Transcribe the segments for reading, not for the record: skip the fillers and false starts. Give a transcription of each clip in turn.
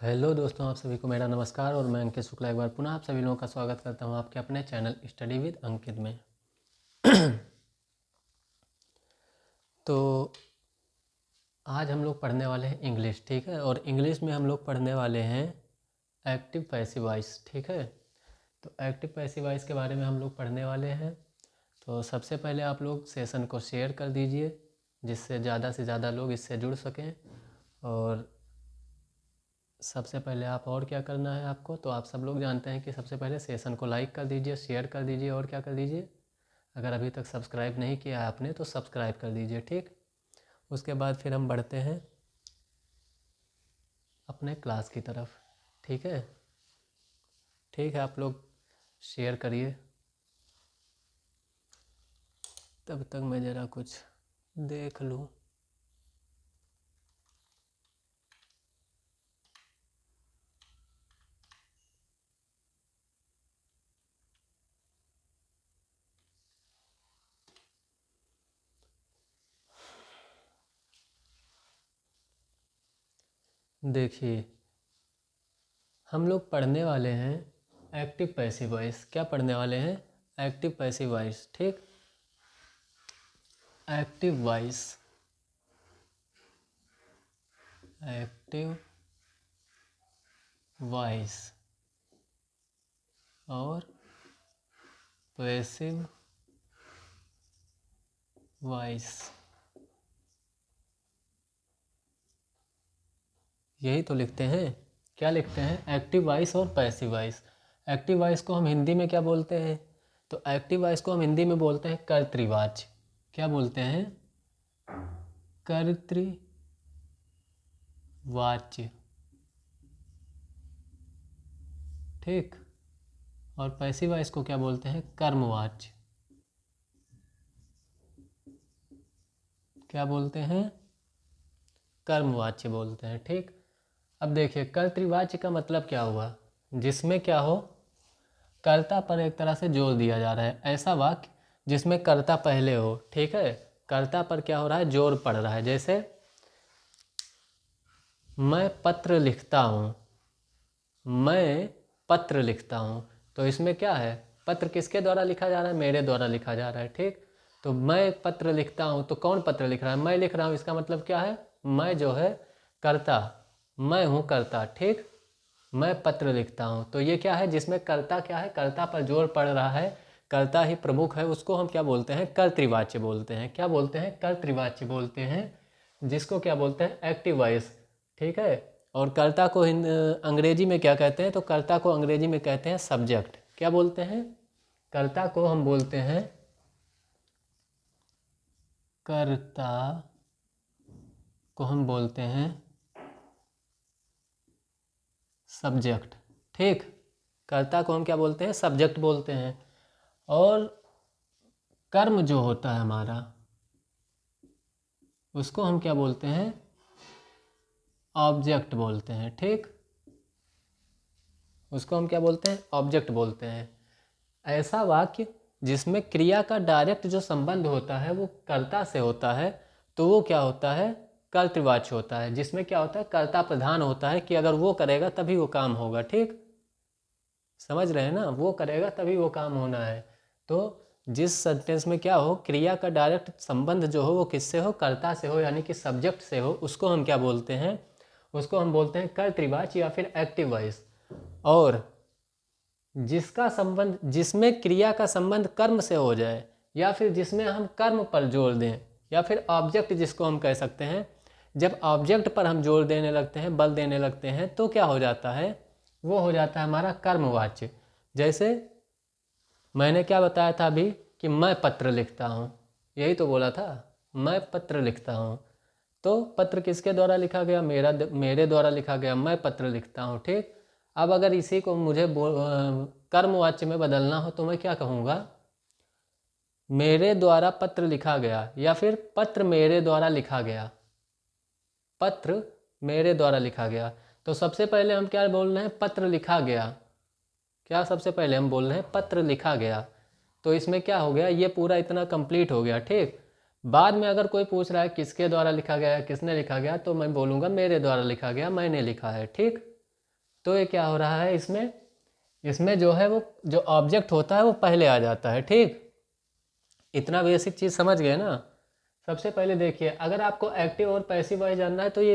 Hello दोस्तों, आप सभी को मेरा नमस्कार और मैं अंकित शुक्ला एक बार पुनः आप सभी लोगों का स्वागत करता हूं आपके अपने चैनल स्टडी विद अंकित में। तो आज हम लोग पढ़ने वाले हैं इंग्लिश, ठीक है। और इंग्लिश में हम लोग पढ़ने वाले हैं एक्टिव पैसिव वॉइस, ठीक है। तो एक्टिव पैसिव वॉइस के बारे में हम लोग पढ़ने वाले हैं। तो सबसे पहले आप लोग सेशन को शेयर कर दीजिए जिससे ज़्यादा से ज़्यादा लोग इससे जुड़ सकें। और सबसे पहले आप और क्या करना है आपको, तो आप सब लोग जानते हैं कि सबसे पहले सेशन को लाइक कर दीजिए, शेयर कर दीजिए और क्या कर दीजिए, अगर अभी तक सब्सक्राइब नहीं किया है आपने तो सब्सक्राइब कर दीजिए, ठीक। उसके बाद फिर हम बढ़ते हैं अपने क्लास की तरफ, ठीक है। ठीक है, आप लोग शेयर करिए। तब तक मैं ज़रा कुछ देख लूँ। देखिए, हम लोग पढ़ने वाले हैं एक्टिव पैसिव वॉइस। क्या पढ़ने वाले हैं? एक्टिव पैसिव वॉइस, ठीक। एक्टिव वॉइस, एक्टिव वॉइस और पैसिव वॉइस, यही तो लिखते हैं। क्या लिखते हैं? एक्टिव वॉइस और पैसिव वॉइस। एक्टिव वॉइस को हम हिंदी में क्या बोलते हैं? तो एक्टिव वॉइस को हम हिंदी में बोलते हैं कर्तृवाच्य। क्या बोलते हैं? कर्तृवाच्य, ठीक। और पैसिव वॉइस को क्या बोलते हैं? कर्मवाच्य। क्या बोलते हैं? कर्मवाच्य बोलते हैं, ठीक। अब देखिए, कर्तृवाच्य का मतलब क्या हुआ? जिसमें क्या हो, कर्ता पर एक तरह से जोर दिया जा रहा है। ऐसा वाक्य जिसमें कर्ता पहले हो, ठीक है। कर्ता पर क्या हो रहा है? जोर पड़ रहा है। जैसे मैं पत्र लिखता हूँ, मैं पत्र लिखता हूँ, तो इसमें क्या है? पत्र किसके द्वारा लिखा जा रहा है? मेरे द्वारा लिखा जा रहा है, ठीक। तो मैं पत्र लिखता हूँ, तो कौन पत्र लिख रहा है? मैं लिख रहा हूँ। इसका मतलब क्या है? मैं जो है कर्ता, मैं हूँ कर्ता, ठीक। मैं पत्र लिखता हूँ, तो ये क्या है? जिसमें कर्ता क्या है? कर्ता पर जोर पड़ रहा है, कर्ता ही प्रमुख है, उसको हम क्या बोलते हैं? कर्तृवाच्य बोलते हैं। क्या बोलते हैं? कर्तृवाच्य बोलते हैं। जिसको क्या बोलते हैं? एक्टिव वॉइस, ठीक है। और कर्ता को अंग्रेजी में क्या कहते हैं? तो कर्ता को अंग्रेजी में कहते हैं सब्जेक्ट। क्या बोलते हैं? कर्ता को हम बोलते हैं, कर्ता को हम बोलते हैं सब्जेक्ट, ठीक। कर्ता को हम क्या बोलते हैं? सब्जेक्ट बोलते हैं। और कर्म जो होता है हमारा, उसको हम क्या बोलते हैं? ऑब्जेक्ट बोलते हैं, ठीक। उसको हम क्या बोलते हैं? ऑब्जेक्ट बोलते हैं। ऐसा वाक्य जिसमें क्रिया का डायरेक्ट जो संबंध होता है वो कर्ता से होता है, तो वो क्या होता है? कर्तृवाच्य होता है। जिसमें क्या होता है? कर्ता प्रधान होता है कि अगर वो करेगा तभी वो काम होगा, ठीक। समझ रहे हैं ना? वो करेगा तभी वो काम होना है। तो जिस सेंटेंस में क्या हो, क्रिया का डायरेक्ट संबंध जो हो वो किससे हो? कर्ता से हो, यानी कि सब्जेक्ट से हो, उसको हम क्या बोलते हैं? उसको हम बोलते हैं कर्तृवाच्य या फिर एक्टिव वॉइस। और जिसका संबंध, जिसमें क्रिया का संबंध कर्म से हो जाए, या फिर जिसमें हम कर्म पर जोर दें, या फिर ऑब्जेक्ट जिसको हम कह सकते हैं, जब ऑब्जेक्ट पर हम जोर देने लगते हैं, बल देने लगते हैं, तो क्या हो जाता है? वो हो जाता है हमारा कर्मवाच्य। जैसे मैंने क्या बताया था अभी कि मैं पत्र लिखता हूँ, यही तो बोला था, मैं पत्र लिखता हूँ। तो पत्र किसके द्वारा लिखा गया? मेरे द्वारा लिखा गया। मैं पत्र लिखता हूँ, ठीक। अब अगर इसी को मुझे कर्मवाच्य में बदलना हो तो मैं क्या कहूँगा? मेरे द्वारा पत्र लिखा गया, या फिर पत्र मेरे द्वारा लिखा गया। पत्र मेरे द्वारा लिखा गया। तो सबसे पहले हम क्या बोल रहे हैं? पत्र लिखा गया। क्या सबसे पहले हम बोल रहे हैं? पत्र लिखा गया। तो इसमें क्या हो गया? ये पूरा इतना कंप्लीट हो गया, ठीक। बाद में अगर कोई पूछ रहा है किसके द्वारा लिखा गया है, किसने लिखा गया, तो मैं बोलूँगा मेरे द्वारा लिखा गया, मैंने लिखा है, ठीक। तो ये क्या हो रहा है, इसमें इसमें जो है वो जो ऑब्जेक्ट होता है वो पहले आ जाता है। ठीक, इतना बेसिक चीज़ समझ गए ना। सबसे पहले देखिए, अगर आपको एक्टिव और पैसिव वॉइस जानना है तो ये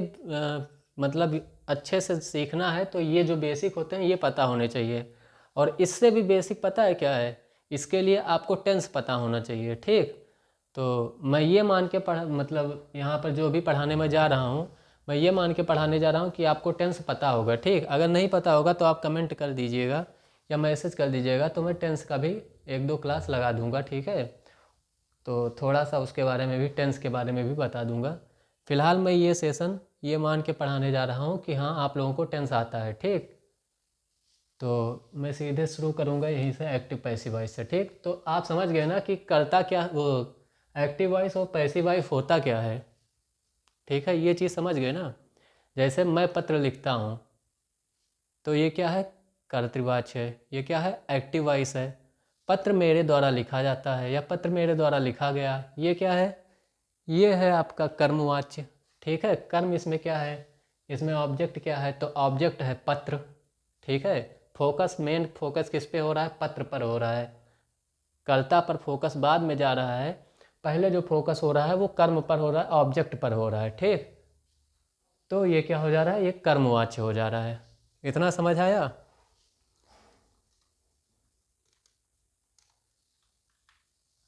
मतलब अच्छे से सीखना है तो ये जो बेसिक होते हैं ये पता होने चाहिए। और इससे भी बेसिक पता है क्या है, इसके लिए आपको टेंस पता होना चाहिए। ठीक, तो मैं ये मान के मतलब यहाँ पर जो भी पढ़ाने में जा रहा हूँ, मैं ये मान के पढ़ाने जा रहा हूँ कि आपको टेंस पता होगा। ठीक, अगर नहीं पता होगा तो आप कमेंट कर दीजिएगा या मैसेज कर दीजिएगा, तो मैं टेंस का भी 1-2 क्लास लगा दूंगा। ठीक है, तो थोड़ा सा उसके बारे में भी, टेंस के बारे में भी बता दूंगा। फिलहाल मैं ये सेशन ये मान के पढ़ाने जा रहा हूँ कि हाँ आप लोगों को टेंस आता है। ठीक, तो मैं सीधे शुरू करूँगा यहीं से एक्टिव पैसिव वॉइस से। ठीक, तो आप समझ गए ना कि करता क्या वो एक्टिव वॉइस और पैसिव वॉइस होता क्या है। ठीक है, ये चीज़ समझ गए ना। जैसे मैं पत्र लिखता हूँ तो ये क्या है, कर्तृवाच्य है। ये क्या है, एक्टिव वॉइस है। पत्र मेरे द्वारा लिखा जाता है या पत्र मेरे द्वारा लिखा गया, ये क्या है, ये है आपका कर्मवाच्य। ठीक है, कर्म इसमें क्या है, इसमें ऑब्जेक्ट क्या है, तो ऑब्जेक्ट है पत्र। ठीक है, फोकस, मेन फोकस किस पे हो रहा है, पत्र पर हो रहा है। कर्ता पर फोकस बाद में जा रहा है, पहले जो फोकस हो रहा है वो कर्म पर हो रहा है, ऑब्जेक्ट पर हो रहा है। ठीक, तो ये क्या हो जा रहा है, ये कर्मवाच्य हो जा रहा है। इतना समझ आया।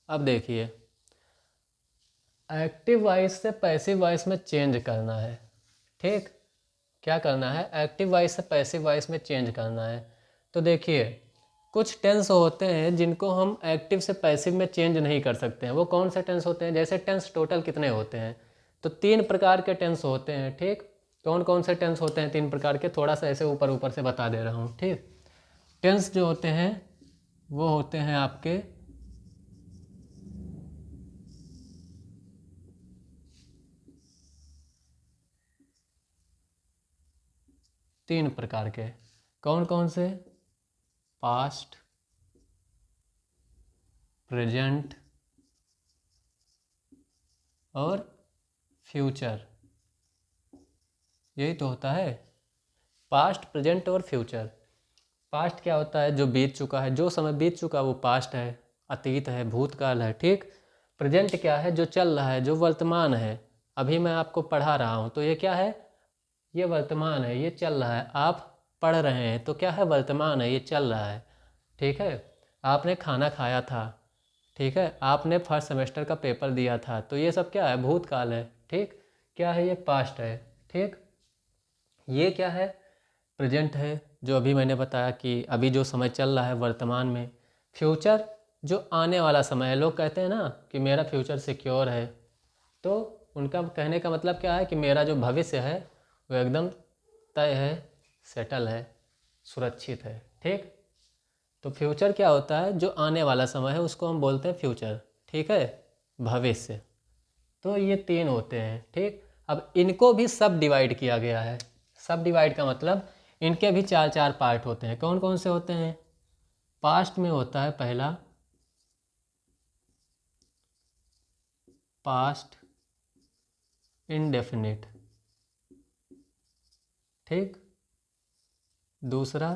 अब देखिए, एक्टिव वॉइस से पैसिव वॉइस में चेंज करना है। ठीक, क्या करना है, एक्टिव वॉइस से पैसिव वॉइस में चेंज करना है। तो देखिए, कुछ टेंस होते हैं जिनको हम एक्टिव से पैसिव में चेंज नहीं कर सकते हैं। वो कौन से टेंस होते हैं, जैसे टेंस टोटल कितने होते हैं, तो 3 प्रकार के टेंस होते हैं। ठीक, कौन कौन से टेंस होते हैं 3 प्रकार के, थोड़ा सा ऐसे ऊपर ऊपर से बता दे रहा हूँ। ठीक, टेंस जो होते हैं वो होते हैं आपके 3 प्रकार के। कौन कौन से, पास्ट, प्रेजेंट और फ्यूचर। यही तो होता है, पास्ट, प्रेजेंट और फ्यूचर। पास्ट क्या होता है, जो बीत चुका है, जो समय बीत चुका वो पास्ट है, अतीत है, भूतकाल है। ठीक, प्रेजेंट क्या है, जो चल रहा है, जो वर्तमान है। अभी मैं आपको पढ़ा रहा हूँ तो ये क्या है, ये वर्तमान है, ये चल रहा है। आप पढ़ रहे हैं तो क्या है, वर्तमान है, ये चल रहा है। ठीक है, आपने खाना खाया था। ठीक है, आपने फर्स्ट सेमेस्टर का पेपर दिया था, तो ये सब क्या है, भूतकाल है। ठीक, क्या है, ये पास्ट है। ठीक, ये क्या है, प्रेजेंट है, जो अभी मैंने बताया कि अभी जो समय चल रहा है वर्तमान में। फ्यूचर, जो आने वाला समय है। लोग कहते हैं ना कि मेरा फ्यूचर सिक्योर है, तो उनका कहने का मतलब क्या है कि मेरा जो भविष्य है वो एकदम तय है, सेटल है, सुरक्षित है। ठीक, तो फ्यूचर क्या होता है, जो आने वाला समय है उसको हम बोलते हैं फ्यूचर। ठीक है, भविष्य। तो ये 3 होते हैं। ठीक, अब इनको भी सब डिवाइड किया गया है। सब डिवाइड का मतलब इनके भी 4-4 पार्ट होते हैं। कौन कौन से होते हैं, पास्ट में होता है पहला, पास्ट इंडेफिनिट। ठीक, दूसरा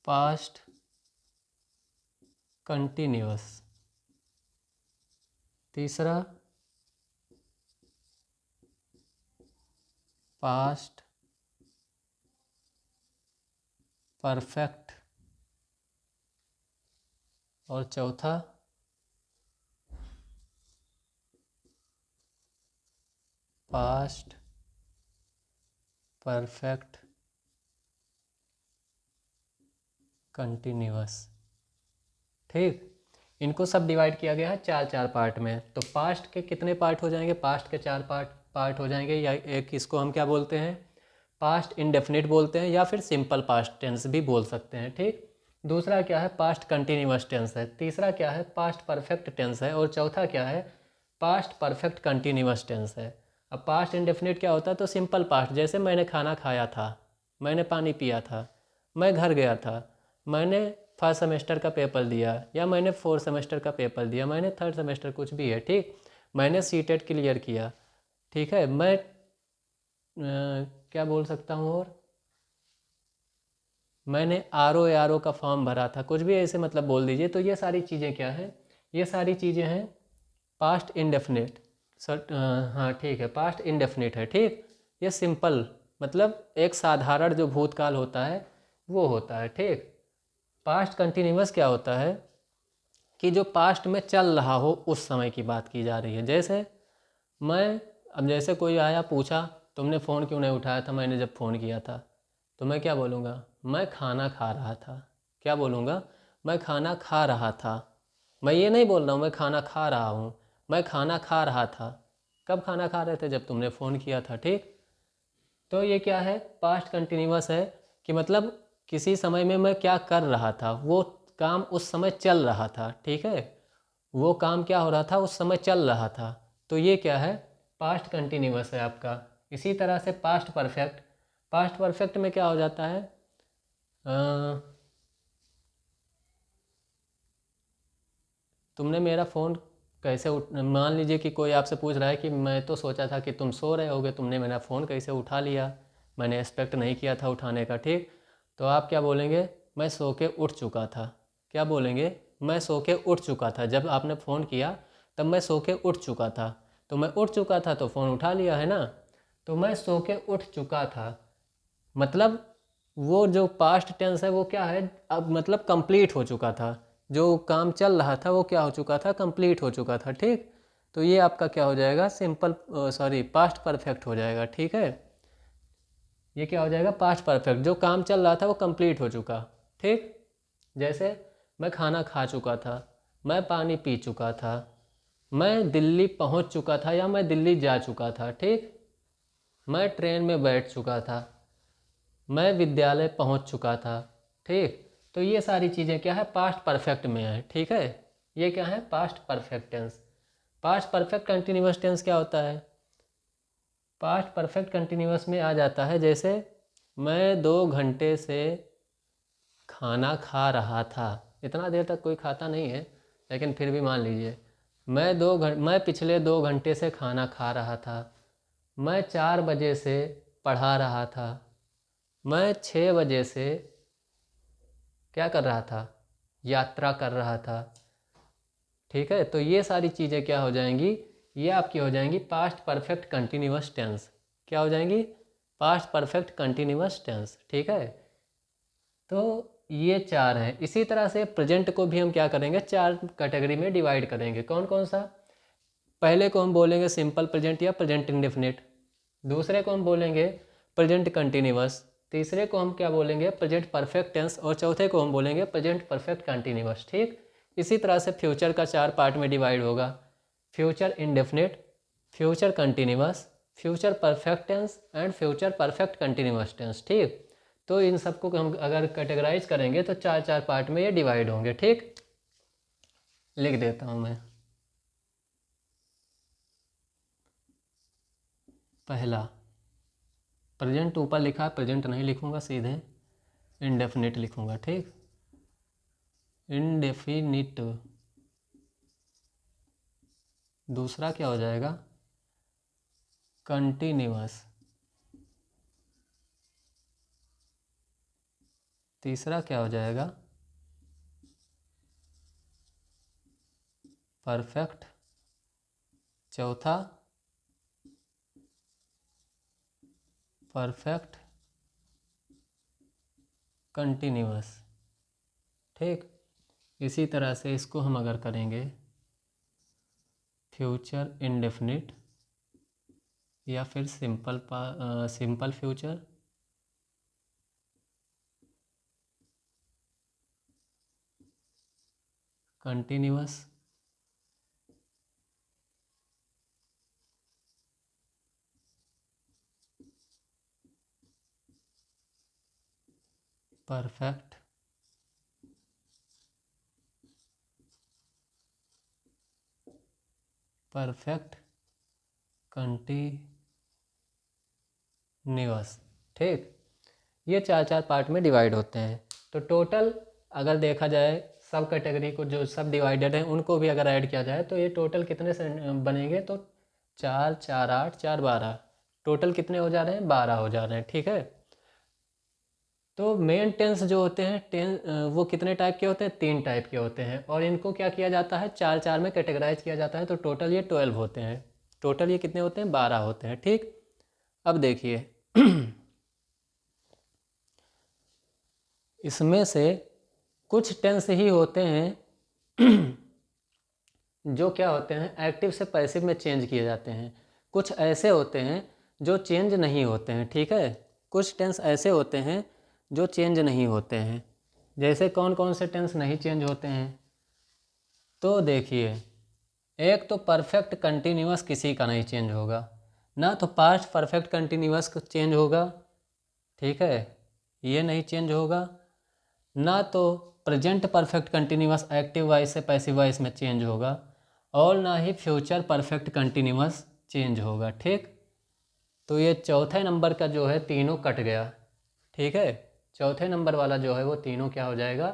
पास्ट कंटिन्यूअस, तीसरा पास्ट परफेक्ट, और चौथा पास्ट परफेक्ट कंटिन्यूअस। ठीक, इनको सब डिवाइड किया गया है 4-4 पार्ट में। तो पास्ट के कितने पार्ट हो जाएंगे, पास्ट के 4 पार्ट हो जाएंगे। या एक इसको हम क्या बोलते हैं, पास्ट इंडेफिनिट बोलते हैं, या फिर सिंपल पास्ट टेंस भी बोल सकते हैं। ठीक, दूसरा क्या है, पास्ट कंटिन्यूअस टेंस है। तीसरा क्या है, पास्ट परफेक्ट टेंस है। और चौथा क्या है, पास्ट परफेक्ट कंटिन्यूअस टेंस है। अब पास्ट इंडेफिनिट क्या होता है, तो सिंपल पास्ट, जैसे मैंने खाना खाया था, मैंने पानी पिया था, मैं घर गया था, मैंने फर्स्ट सेमेस्टर का पेपर दिया, या मैंने फोर्थ सेमेस्टर का पेपर दिया, मैंने थर्ड सेमेस्टर, कुछ भी है। ठीक, मैंने सीटेट क्लियर किया। ठीक है, मैं क्या बोल सकता हूँ और मैंने आर ओ का फॉर्म भरा था, कुछ भी ऐसे मतलब बोल दीजिए। तो ये सारी चीज़ें क्या है, ये सारी चीज़ें हैं पास्ट इंडेफिनिट। सर हाँ ठीक है, पास्ट इंडेफिनिट है। ठीक, ये सिंपल मतलब एक साधारण जो भूतकाल होता है वो होता है। ठीक, पास्ट कंटिन्यूअस क्या होता है कि जो पास्ट में चल रहा हो उस समय की बात की जा रही है। जैसे मैं, अब जैसे कोई आया पूछा तुमने फ़ोन क्यों नहीं उठाया था मैंने जब फ़ोन किया था, तो मैं क्या बोलूँगा, मैं खाना खा रहा था। क्या बोलूँगा, मैं खाना खा रहा था। मैं ये नहीं बोल रहा हूँ मैं खाना खा रहा हूँ, मैं खाना खा रहा था। कब खाना खा रहे थे, जब तुमने फ़ोन किया था। ठीक, तो ये क्या है, पास्ट कंटिन्यूअस है कि मतलब किसी समय में मैं क्या कर रहा था, वो काम उस समय चल रहा था। ठीक है, वो काम क्या हो रहा था उस समय चल रहा था। तो ये क्या है, पास्ट कंटिन्यूअस है आपका। इसी तरह से पास्ट परफेक्ट, पास्ट परफेक्ट में क्या हो जाता है, तुमने मेरा फ़ोन कैसे मान लीजिए कि कोई आपसे पूछ रहा है कि मैं तो सोचा था कि तुम सो रहे होगे, तुमने मेरा फ़ोन कैसे उठा लिया, मैंने एक्सपेक्ट नहीं किया था उठाने का। ठीक, तो आप क्या बोलेंगे, मैं सो के उठ चुका था। क्या बोलेंगे, मैं सो के उठ चुका था। जब आपने फ़ोन किया तब मैं सो के उठ चुका था, तो मैं उठ चुका था तो फ़ोन उठा लिया है ना। तो मैं सो के उठ चुका था मतलब वो जो पास्ट टेंस है वो क्या है, अब मतलब कंप्लीट हो चुका था। जो काम चल रहा था वो क्या हो चुका था, कंप्लीट हो चुका था। ठीक, तो ये आपका क्या हो जाएगा, सिंपल सॉरी पास्ट परफेक्ट हो जाएगा। ठीक है, ये क्या हो जाएगा, पास्ट परफेक्ट। जो काम चल रहा था वो कंप्लीट हो चुका। ठीक, जैसे मैं खाना खा चुका था, मैं पानी पी चुका था, मैं दिल्ली पहुंच चुका था या मैं दिल्ली जा चुका था। ठीक, मैं ट्रेन में बैठ चुका था, मैं विद्यालय पहुंच चुका था। ठीक, तो ये सारी चीज़ें क्या है, पास्ट परफेक्ट में है। ठीक है, ये क्या है, past perfect tense. Past perfect continuous tense क्या होता है, पास्ट परफेक्ट कंटिन्यूअस में आ जाता है जैसे मैं 2 घंटे से खाना खा रहा था। इतना देर तक कोई खाता नहीं है, लेकिन फिर भी मान लीजिए मैं पिछले 2 घंटे से खाना खा रहा था, मैं 4 बजे से पढ़ा रहा था, मैं 6 बजे से क्या कर रहा था, यात्रा कर रहा था। ठीक है, तो ये सारी चीज़ें क्या हो जाएंगी, ये आपकी हो जाएंगी पास्ट परफेक्ट कंटिन्यूअस टेंस। क्या हो जाएंगी, पास्ट परफेक्ट कंटिन्यूअस टेंस। ठीक है, तो ये 4 हैं। इसी तरह से प्रेजेंट को भी हम क्या करेंगे, 4 कैटेगरी में डिवाइड करेंगे। कौन कौन सा, पहले को हम बोलेंगे सिंपल प्रेजेंट या प्रेजेंट इंडेफिनिट, दूसरे को हम बोलेंगे प्रेजेंट कंटिन्यूअस, तीसरे को हम क्या बोलेंगे, प्रेजेंट परफेक्ट टेंस, और चौथे को हम बोलेंगे प्रेजेंट परफेक्ट कंटिन्यूअस। ठीक, इसी तरह से फ्यूचर का 4 पार्ट में डिवाइड होगा, future indefinite, future continuous, future perfect tense and future perfect continuous tense. ठीक, तो इन सबको हम अगर कैटेगराइज करेंगे तो 4 पार्ट में ये डिवाइड होंगे। ठीक, लिख देता हूँ मैं। पहला प्रेजेंट ऊपर लिखा है, प्रेजेंट नहीं लिखूंगा, सीधे इंडेफिनिट लिखूंगा। ठीक, इंडेफिनिट। दूसरा क्या हो जाएगा, कंटिन्यूअस। तीसरा क्या हो जाएगा, परफेक्ट। चौथा परफेक्ट कंटिन्यूअस। ठीक, इसी तरह से इसको हम अगर करेंगे फ्यूचर इंडेफिनिट या फिर simple future, continuous, perfect, perfect continuous. ठीक, ये 4 पार्ट में डिवाइड होते हैं। तो टोटल अगर देखा जाए सब कैटेगरी को, जो सब डिवाइडेड हैं उनको भी अगर ऐड किया जाए तो ये टोटल कितने से बनेंगे, तो 4 4 8 4 12, टोटल कितने हो जा रहे हैं, 12 हो जा रहे हैं, ठीक है। तो मेन टेंस जो होते हैं वो कितने टाइप के होते हैं, 3 टाइप के होते हैं, और इनको क्या किया जाता है, 4 4 में कैटेगराइज किया जाता है। तो टोटल ये 12 होते हैं, टोटल ये कितने होते हैं, 12 होते हैं, ठीक। अब देखिए इसमें से कुछ टेंस ही होते हैं जो क्या होते हैं, एक्टिव से पैसिव में चेंज किए जाते हैं। कुछ ऐसे होते हैं जो चेंज नहीं होते हैं, ठीक है। कुछ टेंस ऐसे होते हैं जो चेंज नहीं होते हैं। जैसे कौन कौन से टेंस नहीं चेंज होते हैं, तो देखिए, एक तो परफेक्ट कंटिन्यूअस किसी का नहीं चेंज होगा, ना तो पास्ट परफेक्ट कंटिन्यूअस चेंज होगा, ठीक है, ये नहीं चेंज होगा। ना तो present perfect continuous active voice से पैसिव वॉइस में चेंज होगा, और ना ही फ्यूचर परफेक्ट कंटिन्यूअस चेंज होगा, ठीक। तो ये चौथे नंबर का जो है तीनों कट गया, ठीक है। चौथे नंबर वाला जो है वो तीनों क्या हो जाएगा,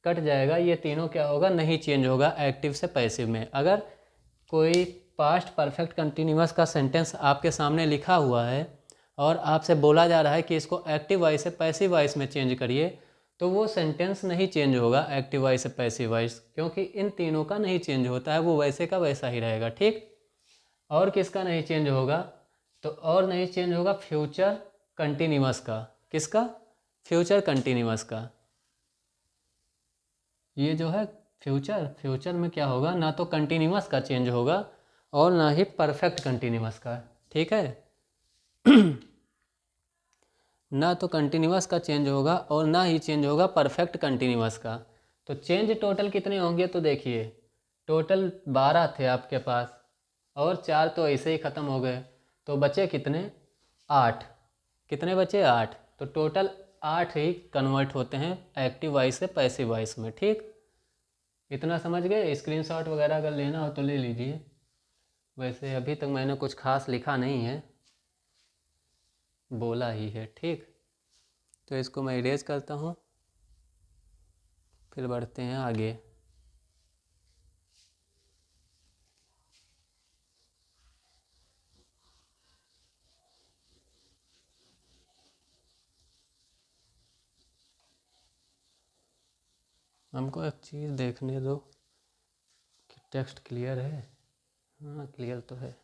कट जाएगा। ये तीनों क्या होगा, नहीं चेंज होगा एक्टिव से पैसिव में। अगर कोई पास्ट परफेक्ट कंटिन्यूअस का सेंटेंस आपके सामने लिखा हुआ है और आपसे बोला जा रहा है कि इसको एक्टिव वॉइस से पैसिव वॉइस में चेंज करिए, तो वो सेंटेंस नहीं चेंज होगा एक्टिव वॉइस से पैसिव वॉइस, क्योंकि इन तीनों का नहीं चेंज होता है, वो वैसे का वैसा ही रहेगा, ठीक। और किसका नहीं चेंज होगा, तो और नहीं चेंज होगा फ्यूचर कंटिन्यूअस का। किसका, फ्यूचर कंटिन्यूअस का। ये जो है फ्यूचर में क्या होगा, ना तो कंटिन्यूअस का चेंज होगा और ना ही परफेक्ट कंटिन्यूअस का, ठीक है। ना तो कंटिन्यूअस का चेंज होगा और ना ही चेंज होगा परफेक्ट कंटिन्यूअस का। तो चेंज टोटल कितने होंगे, तो देखिए टोटल 12 थे आपके पास, और 4 तो ऐसे ही ख़त्म हो गए, तो बचे कितने, 8। कितने बचे, 8। तो टोटल 8 ही कन्वर्ट होते हैं एक्टिव वॉइस से पैसिव वॉइस में, ठीक। इतना समझ गए। स्क्रीनशॉट वगैरह अगर लेना हो तो ले लीजिए। वैसे अभी तक मैंने कुछ खास लिखा नहीं है, बोला ही है, ठीक। तो इसको मैं इरेज करता हूँ, फिर बढ़ते हैं आगे। हमको एक चीज़ देखने दो कि टेक्स्ट क्लियर है। हाँ क्लियर तो है।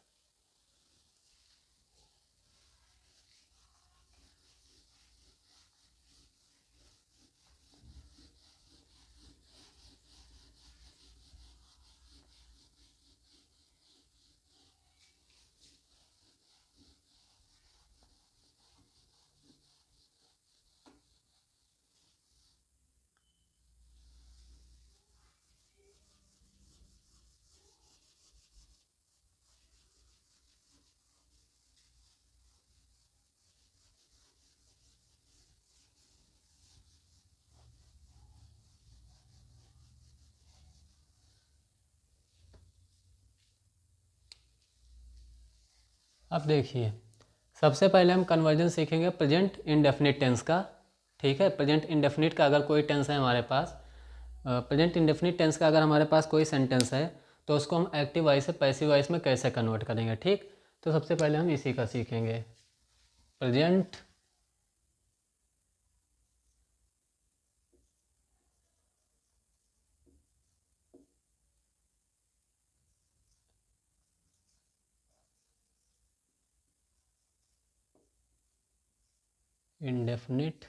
अब देखिए, सबसे पहले हम कन्वर्जन सीखेंगे प्रेजेंट इंडेफिनिट टेंस का, ठीक है। प्रेजेंट इंडेफिनिट का अगर कोई टेंस है हमारे पास, प्रेजेंट इंडेफिनिट टेंस का अगर हमारे पास कोई सेंटेंस है, तो उसको हम एक्टिव वॉइस से पैसिव वॉइस में कैसे कन्वर्ट करेंगे, ठीक। तो सबसे पहले हम इसी का सीखेंगे, present indefinite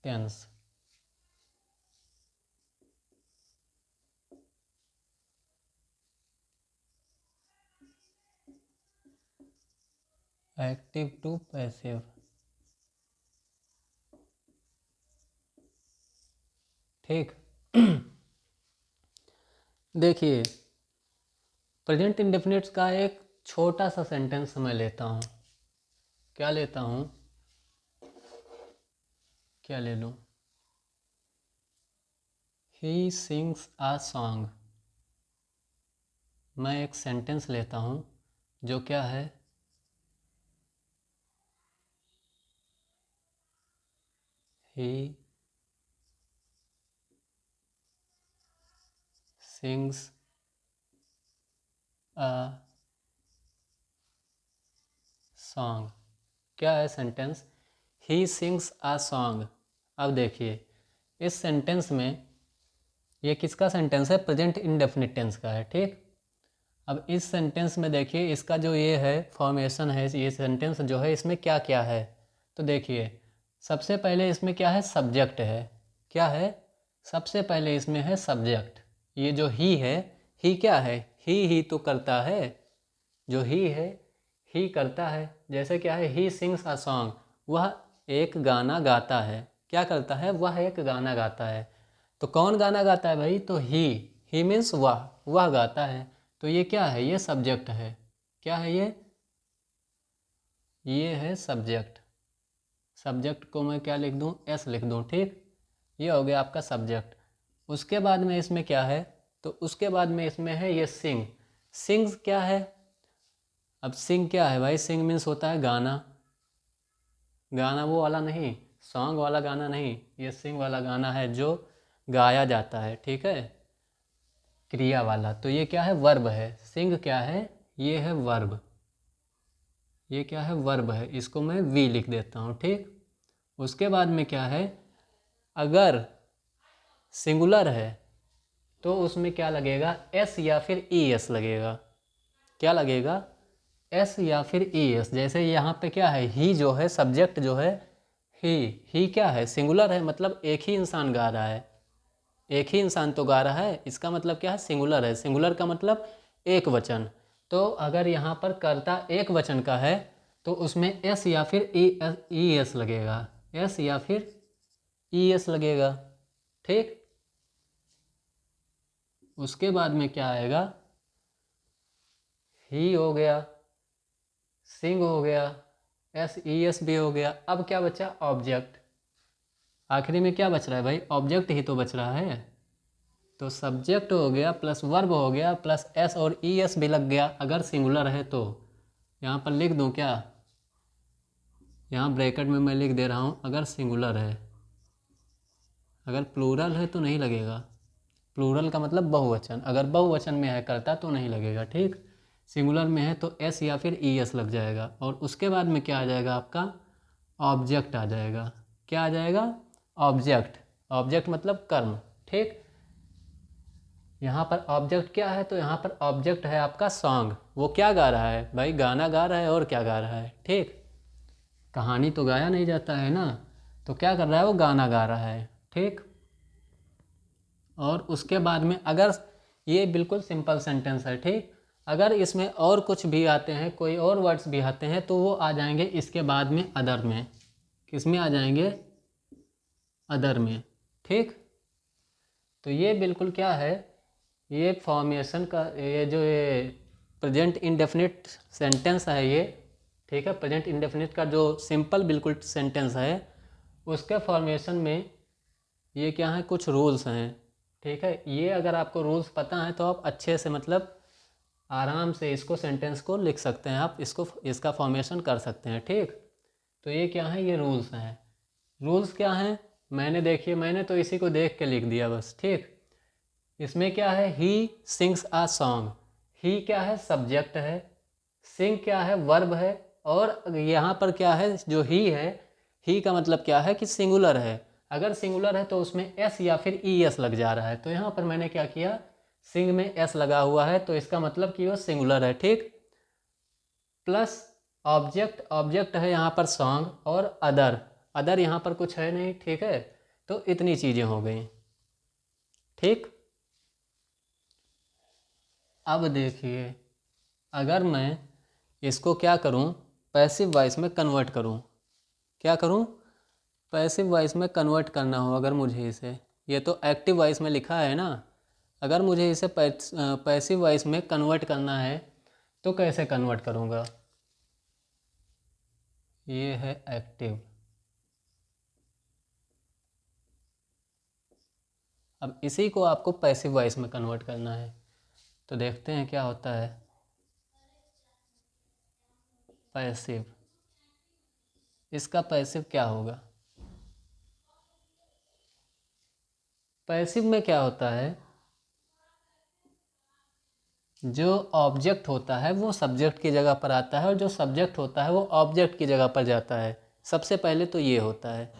tense. Active to passive, ठीक। देखिए, प्रेजेंट इंडेफिनिट्स का एक छोटा सा सेंटेंस मैं लेता हूँ। क्या लेता हूँ, क्या ले लूँ, ही सिंग्स आ सॉन्ग। मैं एक सेंटेंस लेता हूँ जो क्या है, ही सिंग्स अ सॉन्ग। क्या है sentence? He sings a song. अब देखिए इस सेंटेंस में ये किसका सेंटेंस है? प्रेजेंट इंडेफिनिट टेंस का है, ठीक। अब इस सेंटेंस में देखिए इसका जो ये है फॉर्मेशन है, ये सेंटेंस जो है इसमें क्या क्या है। तो देखिए सबसे पहले इसमें क्या है? सब्जेक्ट है। क्या है? सबसे पहले इसमें है सब्जेक्ट। ये जो ही है, ही क्या है? ही तो करता है। जो ही है ही करता है। जैसे क्या है? ही सिंग्स अ सॉन्ग, वह एक गाना गाता है। क्या करता है? वह एक गाना गाता है। तो कौन गाना गाता है भाई? तो ही मीन्स वह गाता है। तो ये क्या है? ये सब्जेक्ट है। क्या है ये है सब्जेक्ट। सब्जेक्ट को मैं क्या लिख दूँ? एस लिख दूँ, ठीक। ये हो गया आपका सब्जेक्ट। उसके बाद में इसमें क्या है? तो उसके बाद में इसमें है ये सिंग। सिंग्स क्या है? अब सिंग क्या है भाई? सिंग मीन्स होता है गाना। गाना वो वाला नहीं, सॉन्ग वाला गाना नहीं, ये सिंग वाला गाना है जो गाया जाता है, ठीक है, क्रिया वाला। तो ये क्या है? वर्ब है। सिंग क्या है? ये है वर्ब। ये क्या है? वर्ब है। इसको मैं वी लिख देता हूँ, ठीक। उसके बाद में क्या है? अगर सिंगुलर है तो उसमें क्या लगेगा? एस या फिर ई एस लगेगा। क्या लगेगा? एस या फिर ई एस। जैसे यहाँ पे क्या है? ही जो है सब्जेक्ट जो है, ही क्या है? सिंगुलर है, मतलब एक ही इंसान गा रहा है। एक ही इंसान तो गा रहा है, इसका मतलब क्या है? सिंगुलर है। सिंगुलर का मतलब एक वचन। तो अगर यहाँ पर कर्ता एक वचन का है तो उसमें एस या फिर ई एस लगेगा। एस या फिर ई एस लगेगा, ठीक। उसके बाद में क्या आएगा? ही हो गया, सिंग हो गया, एस ई एस भी हो गया। अब क्या बचा? ऑब्जेक्ट। आखिरी में क्या बच रहा है भाई? ऑब्जेक्ट ही तो बच रहा है। तो सब्जेक्ट हो गया प्लस वर्ब हो गया प्लस एस और ई एस भी लग गया अगर सिंगुलर है तो। यहाँ पर लिख दूँ क्या? यहाँ ब्रैकेट में मैं लिख दे रहा हूँ अगर सिंगुलर है। अगर प्लूरल है तो नहीं लगेगा। प्लूरल का मतलब बहुवचन। अगर बहुवचन में है कर्ता तो नहीं लगेगा, ठीक। सिंगुलर में है तो एस या फिर ई एस लग जाएगा। और उसके बाद में क्या आ जाएगा आपका? ऑब्जेक्ट आ जाएगा। क्या आ जाएगा? ऑब्जेक्ट। ऑब्जेक्ट मतलब कर्म, ठीक। यहाँ पर ऑब्जेक्ट क्या है? तो यहाँ पर ऑब्जेक्ट है आपका सॉन्ग। वो क्या गा रहा है भाई? गाना गा रहा है। और क्या गा रहा है, ठीक। कहानी तो गाया नहीं जाता है ना, तो क्या कर रहा है? वो गाना गा रहा है, ठीक। और उसके बाद में अगर ये बिल्कुल सिंपल सेंटेंस है, ठीक। अगर इसमें और कुछ भी आते हैं, कोई और वर्ड्स भी आते हैं तो वो आ जाएंगे इसके बाद में अदर में। किस में आ जाएंगे? अदर में, ठीक। तो ये बिल्कुल क्या है? ये फॉर्मेशन का ये प्रेजेंट इंडेफिनिट सेंटेंस है ये, ठीक है। प्रेजेंट इंडेफिनिट का जो सिंपल बिल्कुल सेंटेंस है उसके फॉर्मेशन में ये क्या है? कुछ रूल्स हैं, ठीक है। ये अगर आपको रूल्स पता है तो आप अच्छे से मतलब आराम से इसको सेंटेंस को लिख सकते हैं, आप इसको इसका फॉर्मेशन कर सकते हैं, ठीक। तो ये क्या है? ये रूल्स हैं। रूल्स क्या हैं? मैंने देखिए मैंने तो इसी को देख के लिख दिया बस, ठीक। इसमें क्या है? He sings a song. ही क्या है? सब्जेक्ट है। सिंग क्या है? वर्ब है। और यहाँ पर क्या है? जो ही है, ही का मतलब क्या है? कि सिंगुलर है। अगर सिंगुलर है तो उसमें एस या फिर ई एस लग जा रहा है। तो यहाँ पर मैंने क्या किया? सिंग में एस लगा हुआ है तो इसका मतलब कि वो सिंगुलर है, ठीक। Plus object. ऑब्जेक्ट है यहाँ पर सॉन्ग और अदर। अदर यहाँ पर कुछ है नहीं, ठीक है। तो इतनी चीज़ें हो गई, ठीक। अब देखिए अगर मैं इसको क्या करूं? पैसिव वॉइस में कन्वर्ट करूं। क्या करूं? पैसिव वॉइस में कन्वर्ट करना हो अगर मुझे इसे, ये तो एक्टिव वॉइस में लिखा है ना, अगर मुझे इसे पैसिव वॉइस में कन्वर्ट करना है तो कैसे कन्वर्ट करूंगा? ये है एक्टिव। अब इसी को आपको पैसिव वॉइस में कन्वर्ट करना है तो देखते हैं क्या होता है। पैसिव, इसका पैसिव क्या होगा? पैसिव में क्या होता है? जो ऑब्जेक्ट होता है वो सब्जेक्ट की जगह पर आता है और जो सब्जेक्ट होता है वो ऑब्जेक्ट की जगह पर जाता है। सबसे पहले तो ये होता है।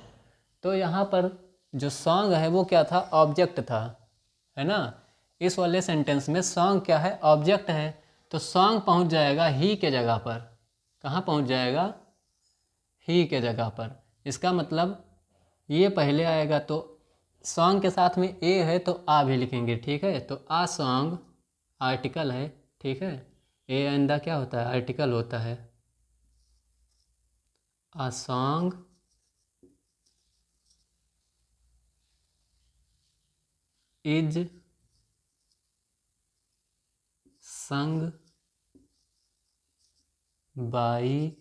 तो यहाँ पर जो सॉन्ग है वो क्या था, ऑब्जेक्ट था, है ना। इस वाले सेंटेंस में सॉन्ग क्या है, ऑब्जेक्ट है। तो सॉन्ग पहुँच जाएगा ही के जगह पर। कहाँ पहुँच जाएगा, ही के जगह पर। इसका मतलब ये पहले आएगा, तो सॉन्ग के साथ में ए है तो आ भी लिखेंगे, ठीक है। तो आ सॉन्ग आर्टिकल है, ठीक है। ए आइंदा क्या होता है, आर्टिकल होता है। आ सॉन्ग इज संग बाई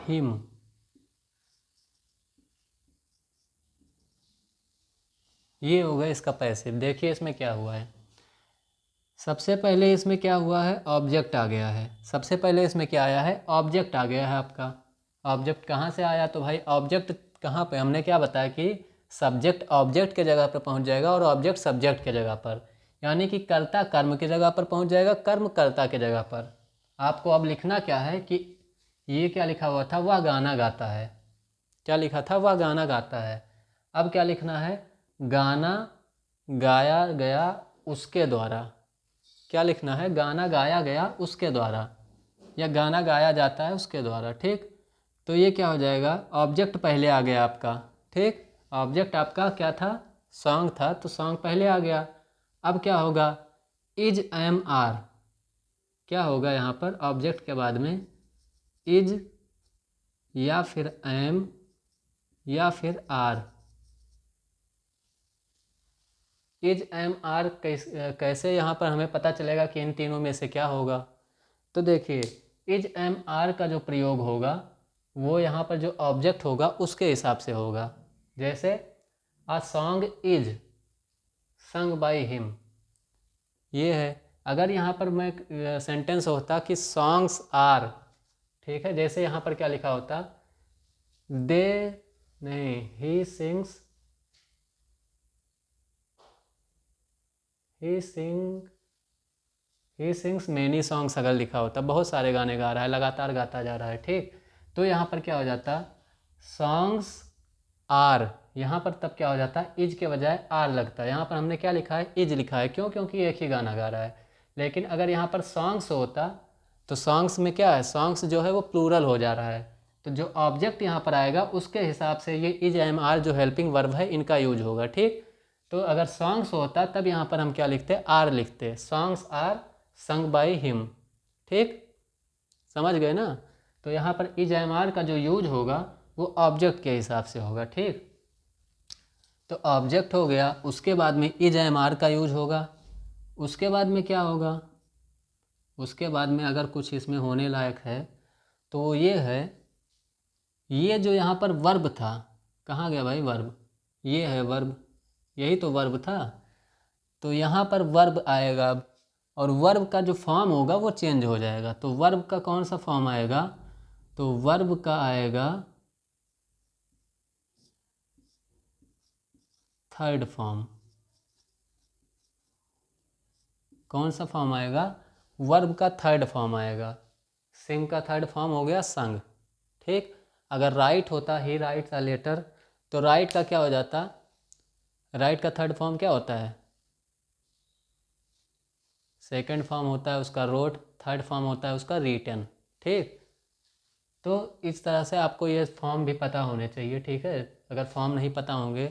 हिम। ये हो गया इसका पैसिव। देखिए इसमें क्या हुआ है, सबसे पहले इसमें क्या हुआ है, ऑब्जेक्ट आ गया है। सबसे पहले इसमें क्या आया है, ऑब्जेक्ट आ गया है आपका। ऑब्जेक्ट कहाँ से आया, तो भाई ऑब्जेक्ट कहाँ पे, हमने क्या बताया कि सब्जेक्ट ऑब्जेक्ट के जगह पर पहुँच जाएगा और ऑब्जेक्ट सब्जेक्ट के जगह पर, यानी कि कर्ता कर्म की जगह पर पहुँच जाएगा, कर्म कर्ता के जगह पर। आपको अब लिखना क्या है कि ये क्या लिखा हुआ था, वह गाना गाता है। क्या लिखा था, वह गाना गाता है। अब क्या लिखना है, गाना गाया गया उसके द्वारा। क्या लिखना है, गाना गाया गया उसके द्वारा, या गाना गाया जाता है उसके द्वारा, ठीक। तो ये क्या हो जाएगा, ऑब्जेक्ट पहले आ गया आपका, ठीक। ऑब्जेक्ट आपका क्या था, सॉन्ग था, तो सॉन्ग पहले आ गया। अब क्या होगा, इज एम आर, क्या होगा यहाँ पर ऑब्जेक्ट के बाद में इज या फिर एम या फिर आर। इज एम आर कैसे यहाँ पर हमें पता चलेगा कि इन तीनों में से क्या होगा। तो देखिए इज एम आर का जो प्रयोग होगा वो यहाँ पर जो ऑब्जेक्ट होगा उसके हिसाब से होगा। जैसे a song is sung by him, ये है। अगर यहाँ पर मैं सेंटेंस होता कि सॉन्ग्स आर, ठीक है, जैसे यहाँ पर क्या लिखा होता, दे नहीं he sings, he sings many songs अगर लिखा होता, बहुत सारे गाने गा रहा है, लगातार गाता जा रहा है, ठीक। तो यहाँ पर क्या हो जाता, सॉन्ग्स आर, यहाँ पर तब क्या हो जाता, इज के बजाय आर लगता है। यहाँ पर हमने क्या लिखा है, इज लिखा है, क्यों, क्योंकि एक ही गाना गा रहा है। लेकिन अगर यहाँ पर सॉन्ग्स होता तो सॉन्ग्स में क्या है, सॉन्ग्स जो है वो प्लूरल हो जा रहा है। तो जो ऑब्जेक्ट यहाँ पर आएगा उसके हिसाब से ये इज एम आर जो हेल्पिंग वर्ब है इनका यूज होगा, ठीक। तो अगर सॉन्ग्स होता तब यहाँ पर हम क्या लिखते, आर लिखते, songs are sung by him, ठीक। समझ गए ना। तो यहाँ पर इज एम आर का जो यूज होगा वो ऑब्जेक्ट के हिसाब से होगा, ठीक। तो ऑब्जेक्ट हो गया, उसके बाद में इज एम आर का यूज होगा। उसके बाद में क्या होगा, उसके बाद में अगर कुछ इसमें होने लायक है तो ये है, ये जो यहाँ पर वर्ब था, कहाँ गया भाई वर्ब, ये है वर्ब, यही तो वर्ब था। तो यहाँ पर वर्ब आएगा अब, और वर्ब का जो फॉर्म होगा वो चेंज हो जाएगा। तो वर्ब का कौन सा फॉर्म आएगा, तो वर्ब का आएगा थर्ड फॉर्म। कौन सा फॉर्म आएगा, वर्ब का थर्ड फॉर्म आएगा। सिंग का थर्ड फॉर्म हो गया संग, ठीक। अगर राइट होता, ही राइट्स अ लेटर, तो राइट का क्या हो जाता, राइट का थर्ड फॉर्म क्या होता है, सेकंड फॉर्म होता है उसका रोट, थर्ड फॉर्म होता है उसका रिटन, ठीक। तो इस तरह से आपको ये फॉर्म भी पता होने चाहिए, ठीक है। अगर फॉर्म नहीं पता होंगे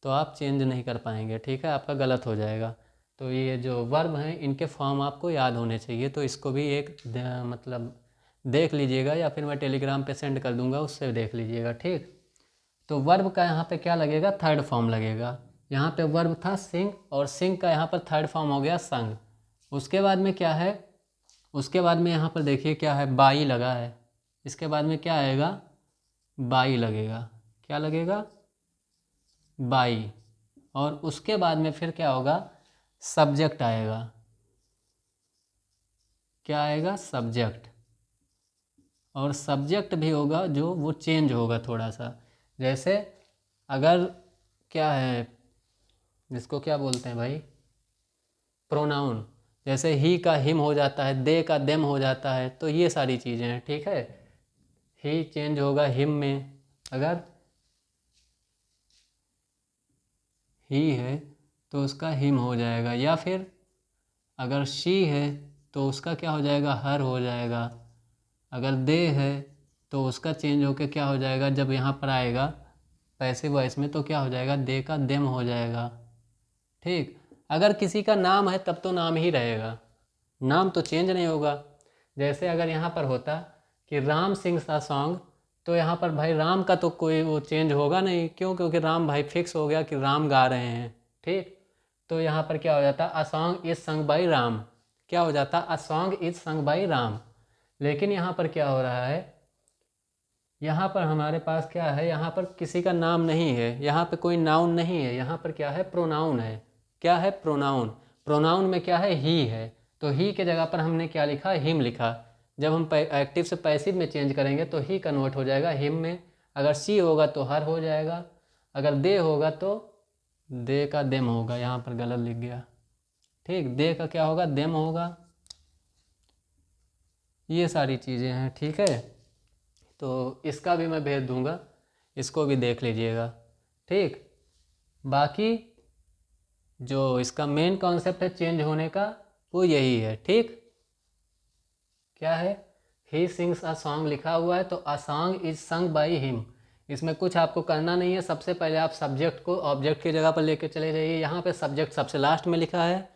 तो आप चेंज नहीं कर पाएंगे, ठीक है, आपका गलत हो जाएगा। तो ये जो वर्ब हैं इनके फॉर्म आपको याद होने चाहिए। तो इसको भी एक मतलब देख लीजिएगा, या फिर मैं टेलीग्राम पे सेंड कर दूंगा, उससे देख लीजिएगा, ठीक। तो वर्ब का यहाँ पे क्या लगेगा, थर्ड फॉर्म लगेगा। यहाँ पे वर्ब था सिंग, और सिंग का यहाँ पर थर्ड फॉर्म हो गया संग। उसके बाद में क्या है, उसके बाद में यहाँ पर देखिए क्या है, बाई लगा है। इसके बाद में क्या आएगा, बाई लगेगा। क्या लगेगा, बाई। और उसके बाद में फिर क्या होगा, सब्जेक्ट आएगा। क्या आएगा, सब्जेक्ट। और सब्जेक्ट भी होगा जो वो चेंज होगा थोड़ा सा। जैसे अगर क्या है, जिसको क्या बोलते हैं भाई, प्रोनाउन, जैसे ही का हिम हो जाता है, दे का देम हो जाता है, तो ये सारी चीज़ें हैं। ठीक है, ही चेंज होगा हिम में, अगर ही है तो उसका हिम हो जाएगा, या फिर अगर शी है तो उसका क्या हो जाएगा, हर हो जाएगा। अगर दे है तो उसका चेंज होके क्या हो जाएगा, जब यहाँ पर आएगा पैसिव वॉइस में तो क्या हो जाएगा, दे का देम हो जाएगा। ठीक, अगर किसी का नाम है तब तो नाम ही रहेगा, नाम तो चेंज नहीं होगा। जैसे अगर यहाँ पर होता कि राम सिंग्स अ सॉन्ग, तो यहाँ पर भाई राम का तो कोई वो चेंज होगा नहीं, क्यों, क्योंकि राम भाई फिक्स हो गया कि राम गा रहे हैं। ठीक, तो यहाँ पर क्या हो जाता, अ सॉन्ग इज संग बाई राम, क्या हो जाता, अ सॉन्ग इज संग बाई राम। लेकिन यहाँ पर क्या हो रहा है, यहाँ पर हमारे पास क्या है, यहाँ पर किसी का नाम नहीं है, यहाँ पे कोई नाउन नहीं है, यहाँ पर क्या है, प्रोनाउन है। क्या है, प्रोनाउन। प्रोनाउन में क्या है, ही है, तो ही के जगह पर हमने क्या लिखा, हिम लिखा। जब हम एक्टिव से पैसिव में चेंज करेंगे तो ही कन्वर्ट हो जाएगा हिम में। अगर सी होगा तो हर हो जाएगा, अगर दे होगा तो दे का देम होगा, यहाँ पर गलत लिख गया। ठीक, दे का क्या होगा, देम होगा। ये सारी चीज़ें हैं। ठीक है, तो इसका भी मैं भेज दूंगा, इसको भी देख लीजिएगा। ठीक, बाकी जो इसका मेन कॉन्सेप्ट है चेंज होने का वो यही है। ठीक, क्या है, ही सिंग्स अ सॉन्ग लिखा हुआ है तो अ सॉन्ग इज संग बाई हिम। इसमें कुछ आपको करना नहीं है, सबसे पहले आप सब्जेक्ट को ऑब्जेक्ट की जगह पर लेके चले जाइए। यहाँ पे सब्जेक्ट सबसे लास्ट में लिखा है,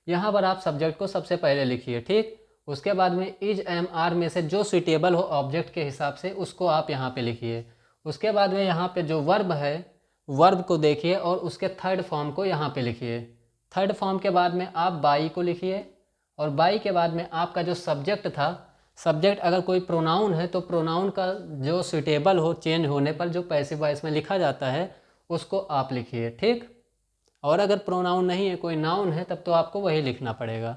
यहाँ पर आप सब्जेक्ट को सबसे पहले लिखिए। ठीक, उसके बाद में इज एम आर में से जो सुइटेबल हो ऑब्जेक्ट के हिसाब से उसको आप यहाँ पे लिखिए। उसके बाद में यहाँ पे जो वर्ब है, वर्ब को देखिए और उसके थर्ड फॉर्म को यहाँ पे लिखिए। थर्ड फॉर्म के बाद में आप बाई को लिखिए, और बाई के बाद में आपका जो सब्जेक्ट था, सब्जेक्ट अगर कोई प्रोनाउन है तो प्रोनाउन का जो सुइटेबल हो चेंज होने पर जो पैसिव वॉइस में लिखा जाता है उसको आप लिखिए। ठीक, और अगर प्रोनाउन नहीं है, कोई नाउन है, तब तो आपको वही लिखना पड़ेगा।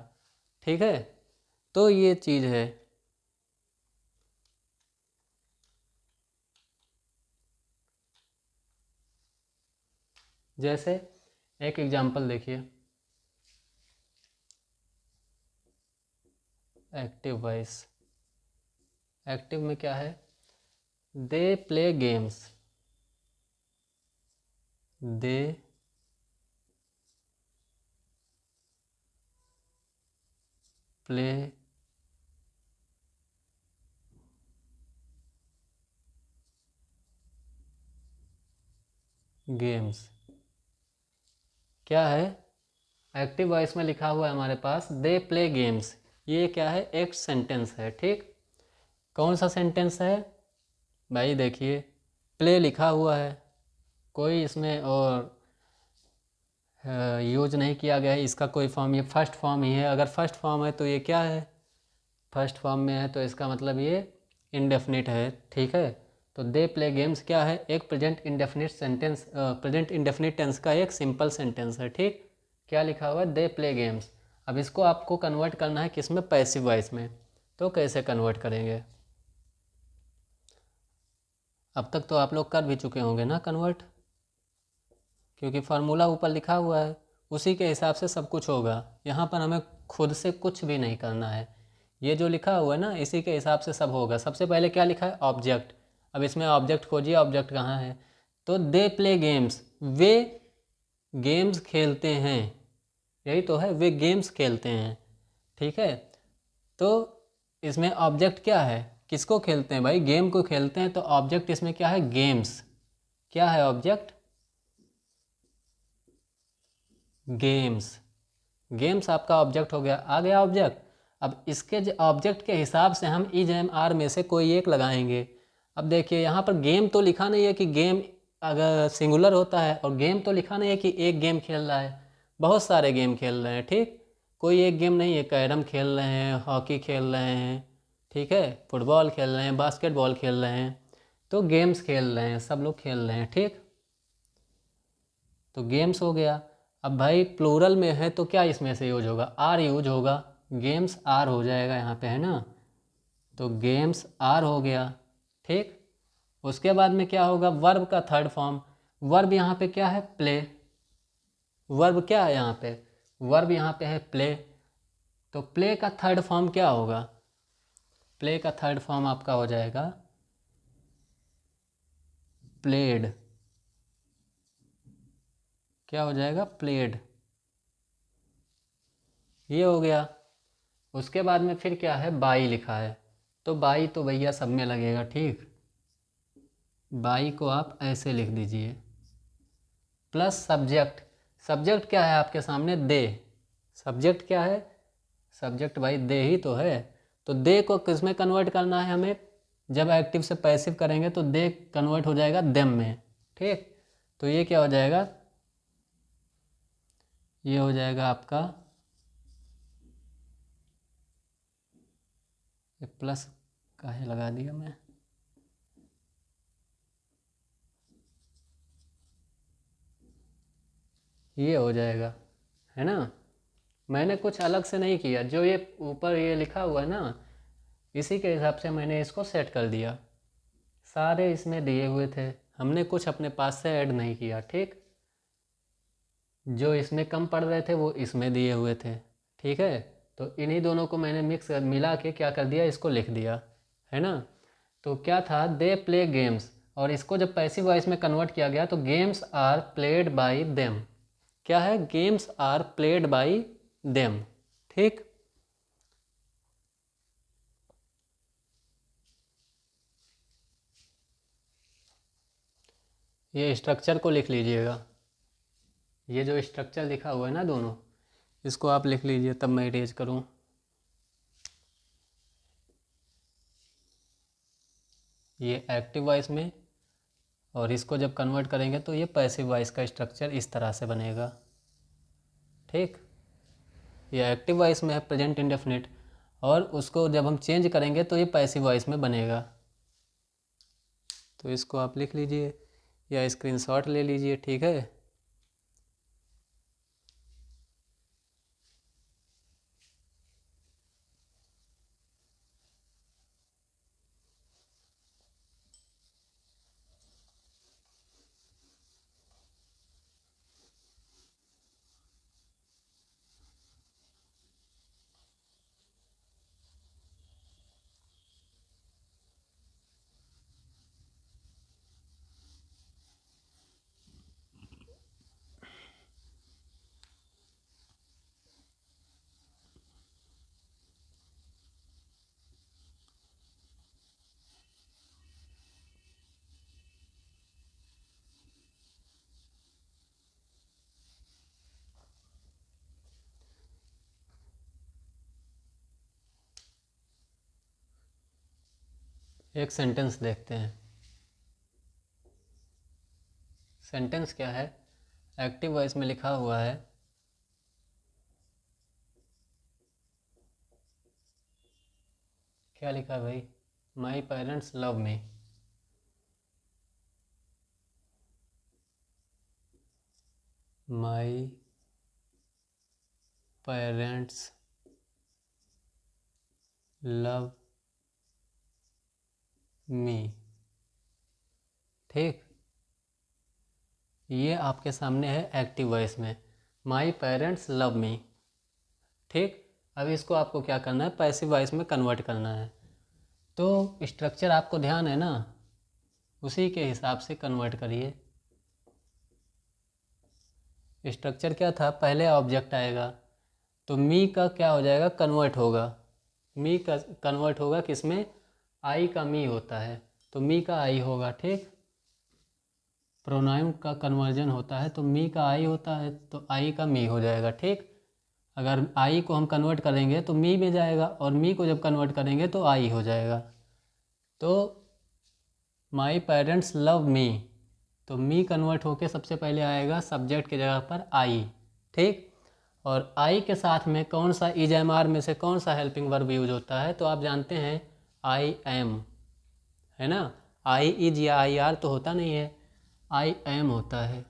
ठीक है, तो ये चीज़ है। जैसे एक एग्जांपल देखिए, एक्टिव वॉइस, एक्टिव में क्या है, they play games, they play games. क्या है, एक्टिव वॉइस में लिखा हुआ है हमारे पास दे प्ले गेम्स, ये क्या है, एक सेंटेंस है। ठीक, कौन सा सेंटेंस है भाई, देखिए प्ले लिखा हुआ है, कोई इसमें और यूज नहीं किया गया है इसका कोई फॉर्म, ये फर्स्ट फॉर्म ही है। अगर फर्स्ट फॉर्म है तो ये क्या है, फर्स्ट फॉर्म में है तो इसका मतलब ये इंडेफिनिट है। ठीक है, तो दे प्ले गेम्स क्या है, एक present indefinite sentence, present indefinite tense का एक सिंपल सेंटेंस है। ठीक, क्या लिखा हुआ है, दे प्ले गेम्स। अब इसको आपको कन्वर्ट करना है किस में, पैसिव वॉइस में। तो कैसे कन्वर्ट करेंगे, अब तक तो आप लोग कर भी चुके होंगे ना कन्वर्ट, क्योंकि फार्मूला ऊपर लिखा हुआ है, उसी के हिसाब से सब कुछ होगा। यहाँ पर हमें खुद से कुछ भी नहीं करना है, ये जो लिखा हुआ है ना इसी के हिसाब से सब होगा। सबसे पहले क्या लिखा है, ऑब्जेक्ट। अब इसमें ऑब्जेक्ट खोजिए, ऑब्जेक्ट कहाँ है, तो they play games, way games खेलते हैं, यही तो है, वे गेम्स खेलते हैं। ठीक है, तो इसमें ऑब्जेक्ट क्या है, किसको खेलते हैं भाई, गेम को खेलते हैं, तो ऑब्जेक्ट इसमें क्या है, गेम्स। क्या है ऑब्जेक्ट, गेम्स। गेम्स आपका ऑब्जेक्ट हो गया, आ गया ऑब्जेक्ट। अब इसके ऑब्जेक्ट के हिसाब से हम इज एम आर में से कोई एक लगाएंगे। अब देखिए यहाँ पर गेम तो लिखा नहीं है कि गेम अगर सिंगुलर होता है, और गेम तो लिखा नहीं है कि एक गेम खेल रहा है, बहुत सारे गेम खेल रहे हैं। ठीक, कोई एक गेम नहीं है, कैरम खेल रहे हैं, हॉकी खेल रहे हैं, ठीक है, फुटबॉल खेल रहे हैं, बास्केटबॉल खेल रहे हैं, तो गेम्स खेल रहे हैं, सब लोग खेल रहे हैं। ठीक, तो गेम्स हो गया। अब भाई प्लूरल में है तो क्या इसमें से यूज होगा, आर यूज होगा, गेम्स आर हो जाएगा यहाँ पे, है ना, तो गेम्स आर हो गया। ठीक, उसके बाद में क्या होगा, वर्ब का थर्ड फॉर्म। वर्ब यहाँ पे क्या है, प्ले। वर्ब क्या है यहाँ पे, वर्ब यहाँ पे है प्ले, तो प्ले का थर्ड फॉर्म क्या होगा? प्ले का थर्ड फॉर्म आपका हो जाएगा प्लेड। क्या हो जाएगा? प्लेड। ये हो गया। उसके बाद में फिर क्या है? बाई लिखा है, तो बाई तो भैया सब में लगेगा, ठीक। बाई को आप ऐसे लिख दीजिए, प्लस सब्जेक्ट। सब्जेक्ट क्या है आपके सामने? दे। सब्जेक्ट क्या है? सब्जेक्ट भाई दे ही तो है। तो दे को किस में कन्वर्ट करना है हमें? जब एक्टिव से पैसिव करेंगे तो दे कन्वर्ट हो जाएगा देम में, ठीक। तो ये क्या हो जाएगा? ये हो जाएगा आपका, ये प्लस काहे लगा दिया मैं, ये हो जाएगा, है ना। मैंने कुछ अलग से नहीं किया, जो ये ऊपर ये लिखा हुआ है ना, इसी के हिसाब से मैंने इसको सेट कर दिया। सारे इसमें दिए हुए थे, हमने कुछ अपने पास से ऐड नहीं किया, ठीक। जो इसमें कम पड़ रहे थे वो इसमें दिए हुए थे, ठीक है। तो इन्हीं दोनों को मैंने मिला के क्या कर दिया, इसको लिख दिया, है ना। तो क्या था? दे प्ले गेम्स, और इसको जब पैसिव वॉइस में कन्वर्ट किया गया तो games are played by them. क्या है? Games are played by them, ठीक। ये स्ट्रक्चर को लिख लीजिएगा, ये जो स्ट्रक्चर लिखा हुआ है ना दोनों, इसको आप लिख लीजिए, तब मैं इरेज करूँ। ये एक्टिव वॉइस में, और इसको जब कन्वर्ट करेंगे तो ये पैसिव वॉइस का स्ट्रक्चर इस तरह से बनेगा, ठीक। ये एक्टिव वॉइस में है प्रेजेंट इंडेफिनिट, और उसको जब हम चेंज करेंगे तो ये पैसिव वॉइस में बनेगा। तो इसको आप लिख लीजिए या स्क्रीनशॉट ले लीजिए, ठीक है। एक सेंटेंस देखते हैं। सेंटेंस क्या है? एक्टिव वॉइस में लिखा हुआ है, क्या लिखा है भाई? My parents love me. My parents love me, ठीक। ये आपके सामने है एक्टिव वॉइस में, माई पेरेंट्स लव मी, ठीक। अब इसको आपको क्या करना है? पैसिव वॉइस में कन्वर्ट करना है। तो स्ट्रक्चर आपको ध्यान है ना, उसी के हिसाब से कन्वर्ट करिए। स्ट्रक्चर क्या था? पहले ऑब्जेक्ट आएगा, तो मी का क्या हो जाएगा? कन्वर्ट होगा। मी का कन्वर्ट होगा किस में? आई का मी होता है, तो मी का आई होगा, ठीक। प्रोनाउन का कन्वर्जन होता है, तो मी का आई होता है, तो आई का मी हो जाएगा, ठीक। अगर आई को हम कन्वर्ट करेंगे तो मी में जाएगा, और मी को जब कन्वर्ट करेंगे तो आई हो जाएगा। तो माई पेरेंट्स लव मी, तो मी कन्वर्ट होके सबसे पहले आएगा सब्जेक्ट की जगह पर आई, ठीक। और आई के साथ में कौन सा इज एम आर में से कौन सा हेल्पिंग वर्ब यूज होता है? तो आप जानते हैं आई एम, है ना। आई इज या आई आर तो होता नहीं है, आई एम होता है,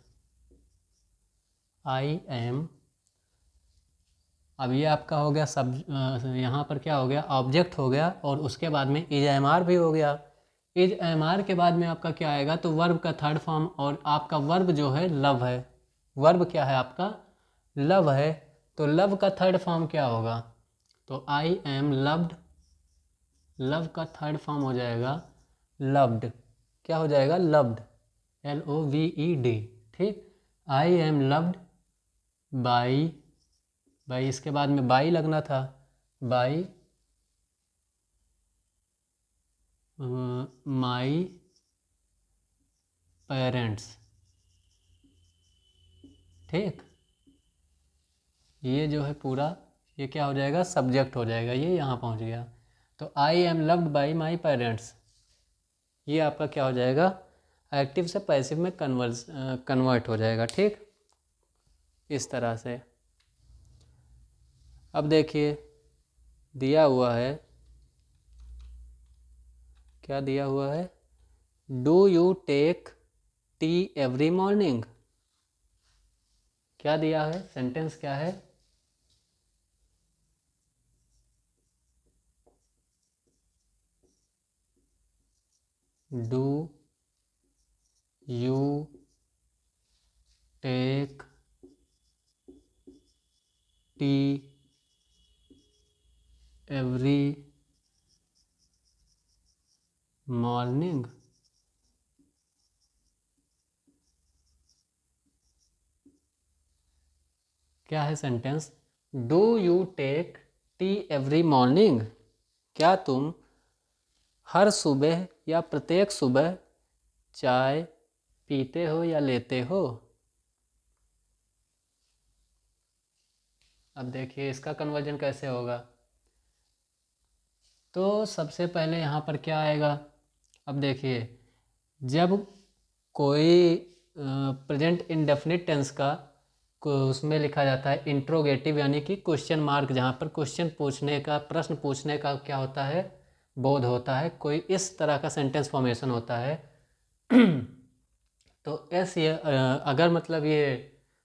आई एम। अब ये आपका हो गया सब, यहाँ पर क्या हो गया? ऑब्जेक्ट हो गया, और उसके बाद में इज एम आर भी हो गया। इज एम आर के बाद में आपका क्या आएगा? तो वर्ब का थर्ड फॉर्म, और आपका वर्ब जो है लव है। वर्ब क्या है आपका? लव है। तो लव का थर्ड फॉर्म क्या होगा? तो आई एम लव्ड, लव का थर्ड फॉर्म हो जाएगा लव्ड। क्या हो जाएगा? Loved, LOVED। ठीक, I am loved by, by इसके बाद में बाई लगना था, बाई माई पेरेंट्स। ठीक, ये जो है पूरा, ये क्या हो जाएगा? सब्जेक्ट हो जाएगा, ये यहाँ पहुँच गया। तो I am loved by my parents, ये आपका क्या हो जाएगा? एक्टिव से पैसिव में कन्वर्ट हो जाएगा। ठीक, इस तरह से। अब देखिए दिया हुआ है, क्या दिया हुआ है? Do you take tea every morning. क्या दिया है? सेंटेंस क्या है? Do you take tea every morning. क्या है sentence? Do you take tea every morning. क्या तुम हर सुबह या प्रत्येक सुबह चाय पीते हो या लेते हो? अब देखिए इसका कन्वर्जन कैसे होगा। तो सबसे पहले यहाँ पर क्या आएगा? अब देखिए जब कोई प्रेजेंट इंडेफिनिट टेंस का उसमें लिखा जाता है इंट्रोगेटिव, यानी कि क्वेश्चन मार्क, जहाँ पर क्वेश्चन पूछने का, प्रश्न पूछने का क्या होता है? बोध होता है, कोई इस तरह का सेंटेंस फॉर्मेशन होता है। तो ये अगर मतलब ये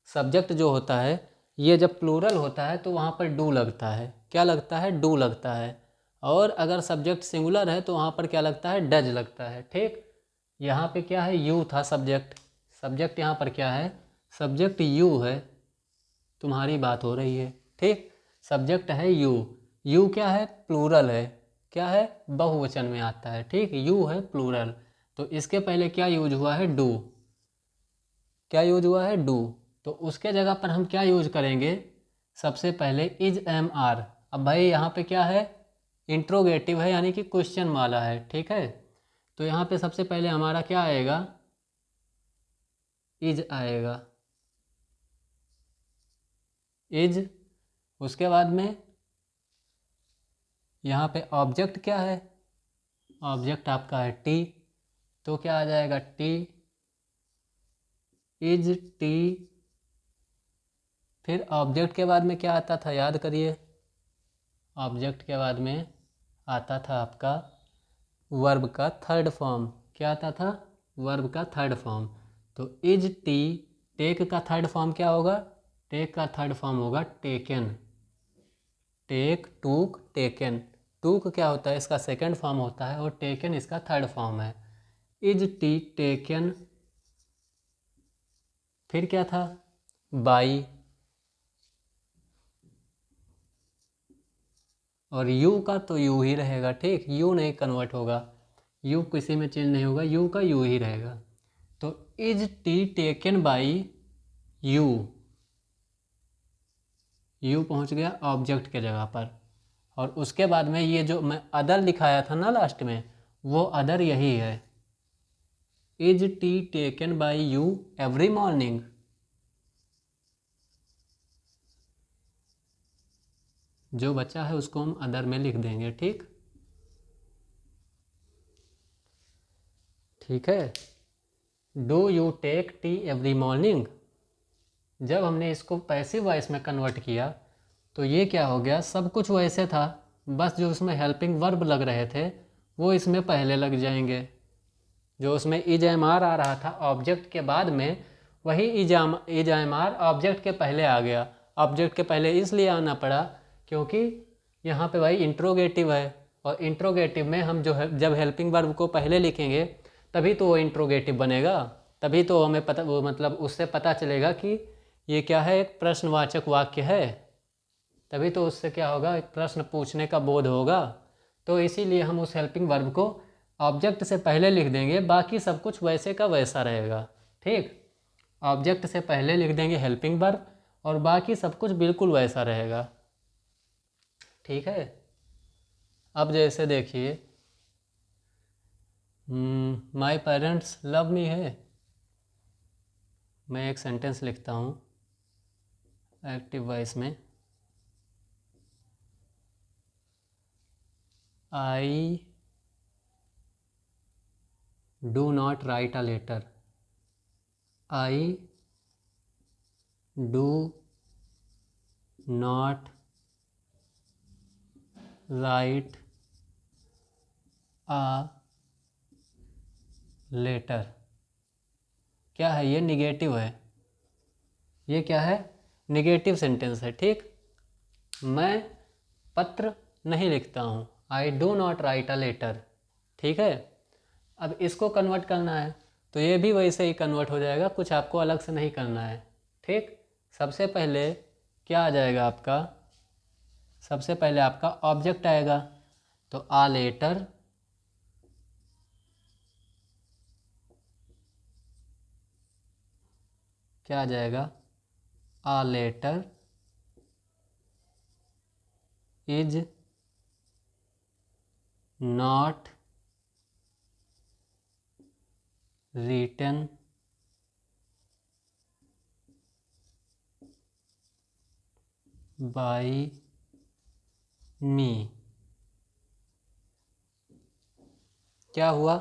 सब्जेक्ट जो होता है ये जब प्लूरल होता है तो वहाँ पर डू लगता है। क्या लगता है? डू लगता है। और अगर सब्जेक्ट सिंगुलर है तो वहाँ पर क्या लगता है? डज लगता है। ठीक, यहाँ पे क्या है? यू था सब्जेक्ट, सब्जेक्ट यहाँ पर क्या है? सब्जेक्ट यू है, तुम्हारी बात हो रही है। ठीक, सब्जेक्ट है यू, यू क्या है? प्लूरल है, क्या है? बहुवचन में आता है। ठीक, यू है प्लूरल, तो इसके पहले क्या यूज हुआ है? डू। क्या यूज हुआ है? डू। तो उसके जगह पर हम क्या यूज करेंगे? सबसे पहले इज एम आर। अब भाई यहाँ पे क्या है? इंट्रोगेटिव है, यानी कि क्वेश्चन वाला है। ठीक है, तो यहाँ पे सबसे पहले हमारा क्या आएगा? इज आएगा, इज। उसके बाद में यहाँ पे ऑब्जेक्ट क्या है? ऑब्जेक्ट आपका है टी, तो क्या आ जाएगा? T, is T. फिर ऑब्जेक्ट के बाद में क्या आता था? याद करिए, ऑब्जेक्ट के बाद में आता था आपका वर्ब का थर्ड फॉर्म। क्या आता था? वर्ब का थर्ड फॉर्म। तो इज टी, टेक का थर्ड फॉर्म क्या होगा? टेक का थर्ड फॉर्म होगा टेकन। टेक, टूक, टेकन। टूक क्या होता है? इसका सेकंड फॉर्म होता है, और टेकन इसका थर्ड फॉर्म है। Is T taken. फिर क्या था? बाई, और यू का तो यू ही रहेगा। ठीक, यू नहीं कन्वर्ट होगा, यू किसी में चेंज नहीं होगा, यू का यू ही रहेगा। तो is T taken by you, you पहुंच गया ऑब्जेक्ट के जगह पर। और उसके बाद में ये जो मैं अदर लिखाया था ना लास्ट में, वो अदर यही है। Is T taken by you every morning. जो बचा है उसको हम अदर में लिख देंगे। ठीक, ठीक है। Do you take tea every morning. जब हमने इसको पैसिव वॉइस में कन्वर्ट किया तो ये क्या हो गया? सब कुछ वैसे था, बस जो उसमें हेल्पिंग वर्ब लग रहे थे वो इसमें पहले लग जाएंगे। जो उसमें इज एम आर आ रहा था ऑब्जेक्ट के बाद में, वही इज एम आर ऑब्जेक्ट के पहले आ गया। ऑब्जेक्ट के पहले इसलिए आना पड़ा क्योंकि यहाँ पे भाई इंट्रोगेटिव है, और इंट्रोगेटिव में हम जो है जब हेल्पिंग वर्ब को पहले लिखेंगे तभी तो वो इंट्रोगेटिव बनेगा, तभी तो हमें पता, वो मतलब उससे पता चलेगा कि ये क्या है? एक प्रश्नवाचक वाक्य है। तभी तो उससे क्या होगा, एक प्रश्न पूछने का बोध होगा। तो इसीलिए हम उस हेल्पिंग वर्ब को ऑब्जेक्ट से पहले लिख देंगे, बाकी सब कुछ वैसे का वैसा रहेगा। ठीक, ऑब्जेक्ट से पहले लिख देंगे हेल्पिंग वर्ब और बाकी सब कुछ बिल्कुल वैसा रहेगा। ठीक है, अब जैसे देखिए, माई पेरेंट्स लव मी है, मैं एक सेंटेंस लिखता हूँ एक्टिव वॉइस में। I do not write a letter, I do not write a letter. क्या है ये? निगेटिव है। ये क्या है? निगेटिव सेंटेंस है। ठीक, मैं पत्र नहीं लिखता हूँ, I do not write a letter. ठीक है, अब इसको कन्वर्ट करना है तो ये भी वैसे ही कन्वर्ट हो जाएगा, कुछ आपको अलग से नहीं करना है। ठीक, सबसे पहले क्या आ जाएगा आपका, सबसे पहले आपका ऑब्जेक्ट आएगा, तो आ लेटर क्या आ जाएगा, a letter is not written by me. क्या हुआ,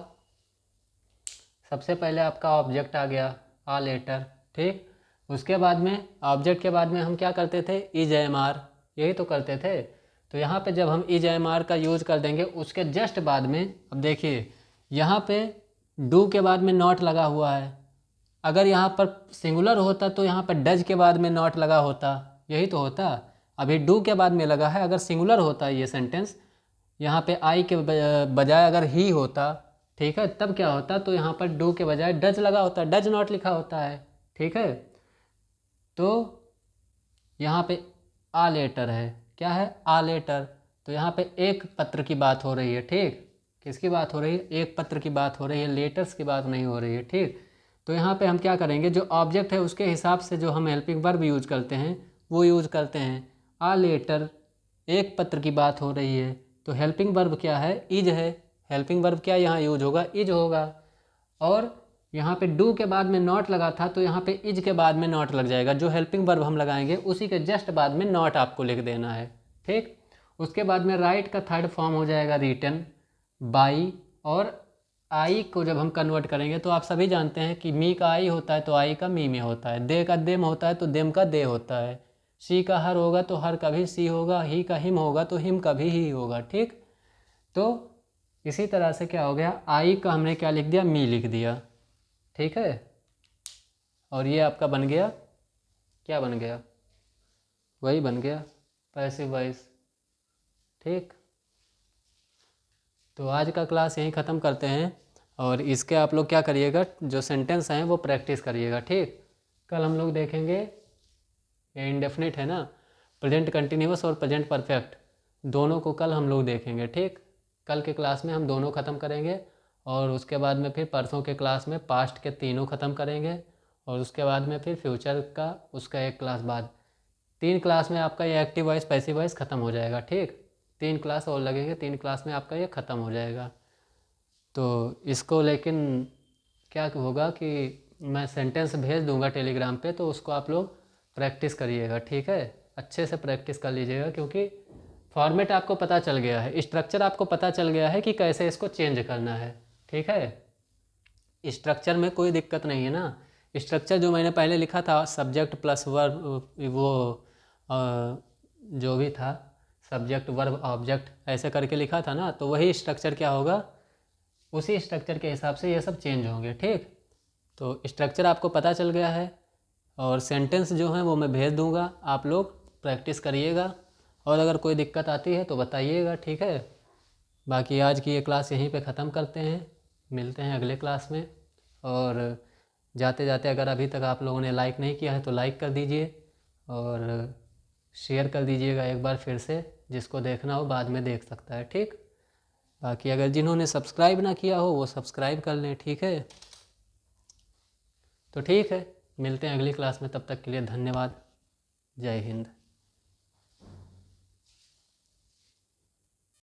सबसे पहले आपका ऑब्जेक्ट आ गया आ लेटर। ठीक, उसके बाद में ऑब्जेक्ट के बाद में हम क्या करते थे, इज एम आर, यही तो करते थे। तो यहाँ पे जब हम इज एम आर का यूज कर देंगे, उसके जस्ट बाद में, अब देखिए यहाँ पे डू के बाद में नॉट लगा हुआ है। अगर यहाँ पर सिंगुलर होता तो यहाँ पर डज के बाद में नॉट लगा होता, यही तो होता। अभी डू के बाद में लगा है, अगर सिंगुलर होता ये सेंटेंस, यहाँ पे आई के बजाय अगर ही होता, ठीक है, तब क्या होता, तो यहाँ पर डू के बजाय डज लगा होता, डज नॉट लिखा होता है। ठीक है, तो यहाँ पे आ लेटर है, क्या है, आ लेटर, तो यहाँ पे एक पत्र की बात हो रही है। ठीक, किसकी बात हो रही है, एक पत्र की बात हो रही है, लेटर्स की बात नहीं हो रही है। ठीक, तो यहाँ पे हम क्या करेंगे, जो ऑब्जेक्ट है उसके हिसाब से जो हम हेल्पिंग वर्ब यूज करते हैं वो यूज करते हैं। आ लेटर, एक पत्र की बात हो रही है, तो हेल्पिंग वर्ब क्या है, इज है। हेल्पिंग वर्ब क्या यहाँ यूज होगा, इज होगा। और यहाँ पे डू के बाद में नॉट लगा था, तो यहाँ पे इज के बाद में नॉट लग जाएगा, जो हेल्पिंग वर्ब हम लगाएंगे उसी के जस्ट बाद में नॉट आपको लिख देना है। ठीक, उसके बाद में राइट का थर्ड फॉर्म हो जाएगा रिटन बाई, और आई को जब हम कन्वर्ट करेंगे तो आप सभी जानते हैं कि मी का आई होता है तो आई का मी में होता है, दे का देम होता है तो देम का दे होता है, सी का हर होगा तो हर का भी सी होगा, ही का हिम होगा तो हिम का भी ही होगा। ठीक, तो इसी तरह से क्या हो गया, आई का हमने क्या लिख दिया, मी लिख दिया। ठीक है, और ये आपका बन गया, क्या बन गया, वही बन गया पैसिव वॉइस। ठीक, तो आज का क्लास यहीं ख़त्म करते हैं, और इसके आप लोग क्या करिएगा, जो सेंटेंस हैं वो प्रैक्टिस करिएगा। ठीक, कल हम लोग देखेंगे, ये इंडेफिनिट है ना, प्रेजेंट कंटिन्यूअस और प्रेजेंट परफेक्ट, दोनों को कल हम लोग देखेंगे। ठीक, कल के क्लास में हम दोनों ख़त्म करेंगे, और उसके बाद में फिर परसों के क्लास में पास्ट के तीनों ख़त्म करेंगे, और उसके बाद में फिर फ्यूचर का उसका एक क्लास बाद, 3 क्लास में आपका ये एक्टिव वॉइस पैसिव वॉइस ख़त्म हो जाएगा। ठीक, 3 क्लास और लगेंगे, 3 क्लास में आपका ये ख़त्म हो जाएगा। तो इसको लेकिन क्या होगा कि मैं सेंटेंस भेज दूंगा टेलीग्राम पे, तो उसको आप लोग प्रैक्टिस करिएगा। ठीक है, अच्छे से प्रैक्टिस कर लीजिएगा, क्योंकि फॉर्मेट आपको पता चल गया है, स्ट्रक्चर आपको पता चल गया है कि कैसे इसको चेंज करना है। ठीक है, स्ट्रक्चर में कोई दिक्कत नहीं है ना। स्ट्रक्चर जो मैंने पहले लिखा था, सब्जेक्ट प्लस वर्ब, वो जो भी था, सब्जेक्ट वर्ब ऑब्जेक्ट ऐसे करके लिखा था ना, तो वही स्ट्रक्चर क्या होगा, उसी स्ट्रक्चर के हिसाब से ये सब चेंज होंगे। ठीक, तो स्ट्रक्चर आपको पता चल गया है, और सेंटेंस जो हैं वो मैं भेज दूंगा, आप लोग प्रैक्टिस करिएगा, और अगर कोई दिक्कत आती है तो बताइएगा। ठीक है, बाकी आज की ये क्लास यहीं पे ख़त्म करते हैं, मिलते हैं अगले क्लास में। और जाते जाते अगर अभी तक आप लोगों ने लाइक नहीं किया है तो लाइक कर दीजिए, और शेयर कर दीजिएगा एक बार फिर से, जिसको देखना हो बाद में देख सकता है, ठीक। बाकी अगर जिन्होंने सब्सक्राइब ना किया हो वो सब्सक्राइब कर लें, ठीक है। तो ठीक है, मिलते हैं अगली क्लास में, तब तक के लिए धन्यवाद। जय हिंद।